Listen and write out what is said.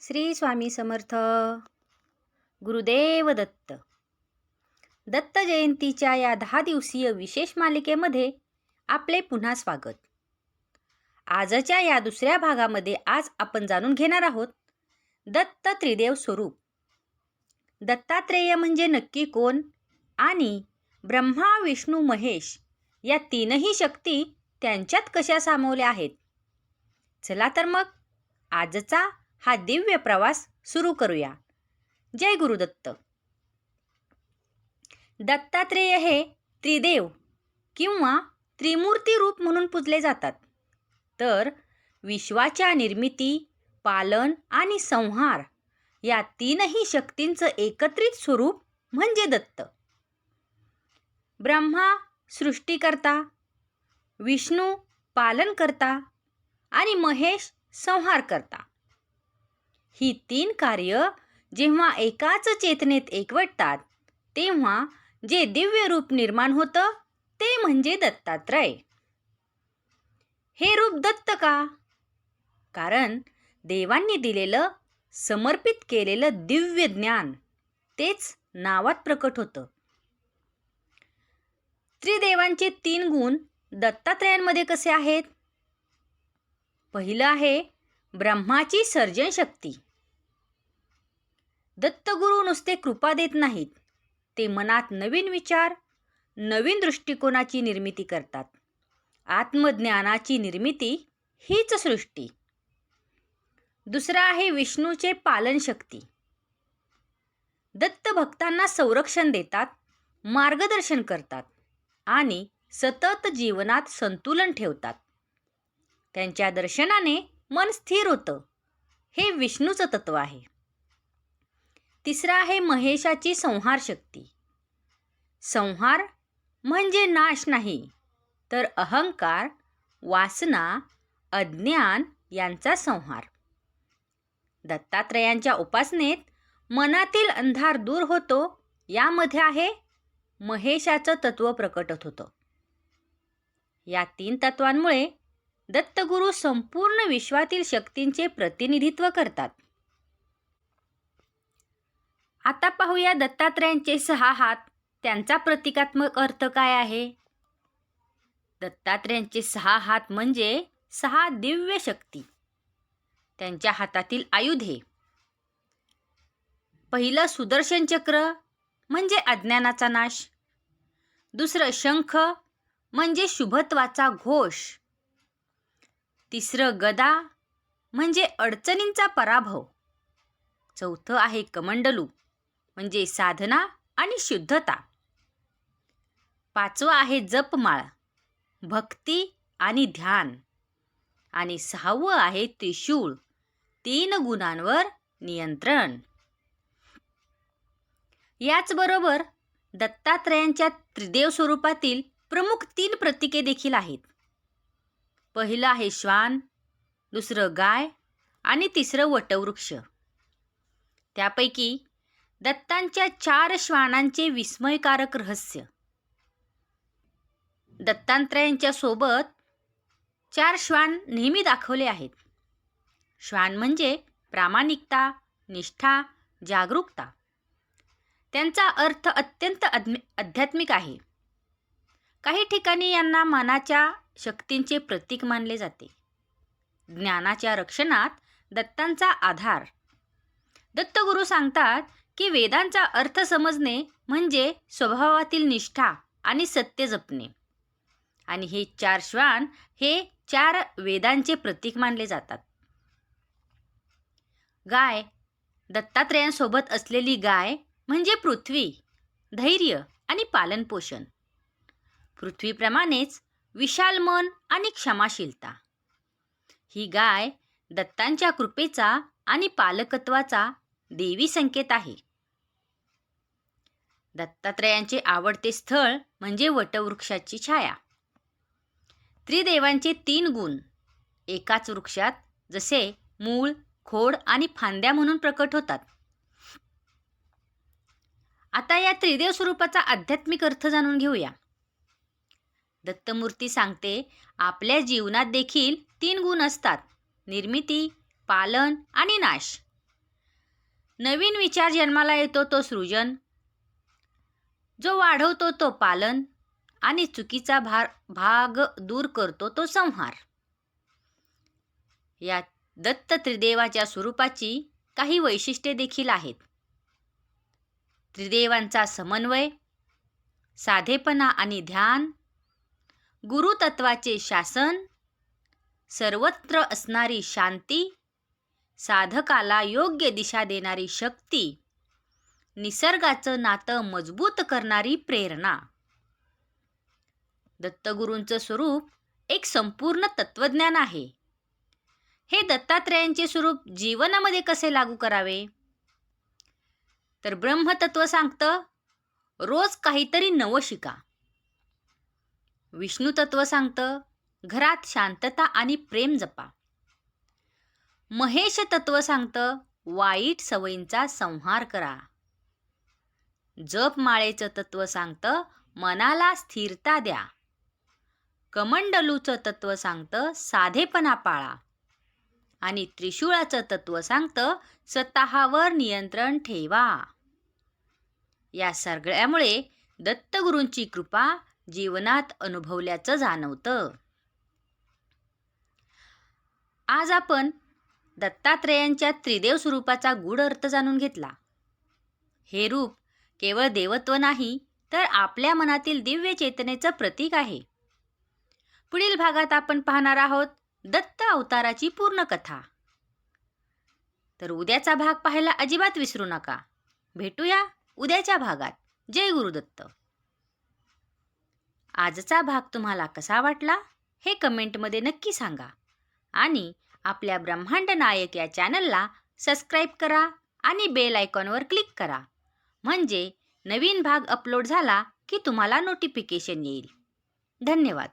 श्री स्वामी समर्थ. गुरुदेव दत्त. दत्त जयंतीच्या या 10 दिवसीय विशेष मालिकेमध्ये आपले पुन्हा स्वागत. आजच्या या दुसऱ्या भागामध्ये आज आपण जाणून घेणार आहोत दत्त त्रिदेव स्वरूप. दत्तात्रेय म्हणजे नक्की कोण आणि ब्रह्मा, विष्णू, महेश या तीनही शक्ती त्यांच्यात कशा सामावल्या आहेत. चला तर मग आजचा हा दिव्य प्रवास सुरू करूया. जय गुरुदत्त. दत्तात्रेय हे त्रिदेव किंवा त्रिमूर्ती रूप म्हणून पूजले जातात. तर विश्वाच्या निर्मिती, पालन आणि संहार या तीनही शक्तींचं एकत्रित स्वरूप म्हणजे दत्त. ब्रह्मा सृष्टीकर्ता, विष्णू पालनकर्ता आणि महेश संहार करता. ही तीन कार्य जेव्हा एकाच चेतनेत एकवटतात तेव्हा जे दिव्य रूप निर्माण होतं ते म्हणजे दत्तात्रय. हे रूप दत्त का? कारण देवांनी दिलेलं समर्पित केलेलं दिव्य ज्ञान तेच नावात प्रकट होतं. त्रिदेवांचे 3 गुण दत्तात्रयांमध्ये कसे आहेत? पहिलं आहे ब्रह्माची सर्जन शक्ती. दत्तगुरू नुसते कृपा देत नाहीत, ते मनात नवीन विचार, नवीन दृष्टिकोनाची निर्मिती करतात. आत्मज्ञानाची निर्मिती हीच सृष्टी. दुसरा आहे विष्णूचे पालन शक्ती. दत्त भक्तांना संरक्षण देतात, मार्गदर्शन करतात आणि सतत जीवनात संतुलन ठेवतात. त्यांच्या दर्शनाने मन स्थिर होतं. हे विष्णूचं तत्व आहे. तिसरा आहे महेशाची संहार शक्ती. संहार म्हणजे नाश नाही, तर अहंकार, वासना, अज्ञान यांचा संहार. दत्तात्रयांच्या उपासनेत मनातील अंधार दूर होतो. यामध्ये आहे महेशाचं तत्व प्रकटत होतं. या 3 तत्वांमुळे दत्तगुरू संपूर्ण विश्वातील शक्तींचे प्रतिनिधित्व करतात. आता पाहूया दत्तात्रयांचे 6 हात, त्यांचा प्रतिकात्मक अर्थ काय आहे. दत्तात्रयांचे 6 हात म्हणजे 6 दिव्य शक्ती. त्यांच्या हातातील आयुधे. पहिलं सुदर्शन चक्र म्हणजे अज्ञानाचा नाश. दुसरं शंख म्हणजे शुभत्वाचा घोष. तिसरं गदा म्हणजे अडचणींचा पराभव. चौथं आहे कमंडलू म्हणजे साधना आणि शुद्धता. 5वं आहे जपमाळ, भक्ती आणि ध्यान. आणि 6वं आहे त्रिशूळ, 3 गुणांवर नियंत्रण. याचबरोबर दत्तात्रयांच्या त्रिदेव स्वरूपातील प्रमुख 3 प्रतीके देखील आहेत. पहिलं आहे श्वान, दुसरं गाय आणि तिसरं वटवृक्ष. त्यापैकी दत्तांच्या 4 श्वानांचे विस्मयकारक रहस्य. दत्तात्रयांच्या सोबत 4 श्वान नेहमी दाखवले आहेत. श्वान म्हणजे प्रामाणिकता, निष्ठा, जागरूकता. त्यांचा अर्थ अत्यंत आध्यात्मिक आहे. काही ठिकाणी यांना मनाच्या शक्तींचे प्रतीक मानले जाते. ज्ञानाच्या रक्षणात दत्तांचा आधार. दत्तगुरू सांगतात की वेदांचा अर्थ समजणे म्हणजे स्वभावातील निष्ठा आणि सत्य जपणे. आणि हे 4 श्वान हे 4 वेदांचे प्रतीक मानले जातात. गाय. दत्तात्रयांसोबत असलेली गाय म्हणजे पृथ्वी, धैर्य आणि पालनपोषण. पृथ्वीप्रमाणेच विशाल मन आणि क्षमाशीलता. ही गाय दत्तांच्या कृपेचा आणि पालकत्वाचा देवी संकेत आहे. दत्तात्रयांचे आवडते स्थळ म्हणजे वटवृक्षाची छाया. त्रिदेवांचे 3 गुण एकाच वृक्षात जसे मूळ, खोड आणि फांद्या म्हणून प्रकट होतात. आता या त्रिदेव स्वरूपाचा आध्यात्मिक अर्थ जाणून घेऊया. दत्तमूर्ती सांगते आपल्या जीवनात देखील 3 गुण असतात: निर्मिती, पालन आणि नाश. नवीन विचार जन्माला येतो तो सृजन, जो वाढवतो तो पालन आणि चुकीचा भाग दूर करतो तो संहार. या दत्त त्रिदेवाच्या स्वरूपाची काही वैशिष्ट्ये देखील आहेत. त्रिदेवांचा समन्वय, साधेपणा आणि ध्यान, गुरुतत्वाचे शासन, सर्वत्र असणारी शांती, साधकाला योग्य दिशा देणारी शक्ती, निसर्गाचं नातं मजबूत करणारी प्रेरणा. दत्तगुरूंचं स्वरूप एक संपूर्ण तत्वज्ञान आहे. हे दत्तात्रेयांचे स्वरूप जीवनामध्ये कसे लागू करावे? तर ब्रह्मतत्व सांगतं, रोज काहीतरी नवं शिका. विष्णू तत्व सांगतं, घरात शांतता आणि प्रेम जपा. महेश तत्व सांगतं, वाईट सवयींचा संहार करा. जपमाळेचं तत्व सांगतं, मनाला स्थिरता द्या. कमंडलूचं तत्व सांगतं, साधेपणा पाळा. आणि त्रिशूळाचं तत्व सांगतं, स्वतःवर नियंत्रण ठेवा. या सगळ्यामुळे दत्तगुरूंची कृपा जीवनात अनुभवल्याचं जाणवतं. आज आपण दत्तात्रेयांच्या त्रिदेव स्वरूपाचा गूढ अर्थ जाणून घेतला. हे रूप केवळ देवत्व नाही, तर आपल्या मनातील दिव्य चेतनेचं प्रतीक आहे. पुढील भागात आपण पाहणार आहोत दत्त अवताराची पूर्ण कथा. तर उद्याचा भाग पाहायला अजिबात विसरू नका. भेटूया उद्याच्या भागात. जय गुरुदत्त. आजचा भाग तुम्हाला कसा वाटला हे कमेंटमध्ये नक्की सांगा. आणि आपल्या ब्रह्मांड नायक या चॅनलला सबस्क्राईब करा आणि बेल आयकॉनवर क्लिक करा. म्हणजे नवीन भाग अपलोड झाला की तुम्हाला नोटिफिकेशन येईल. धन्यवाद.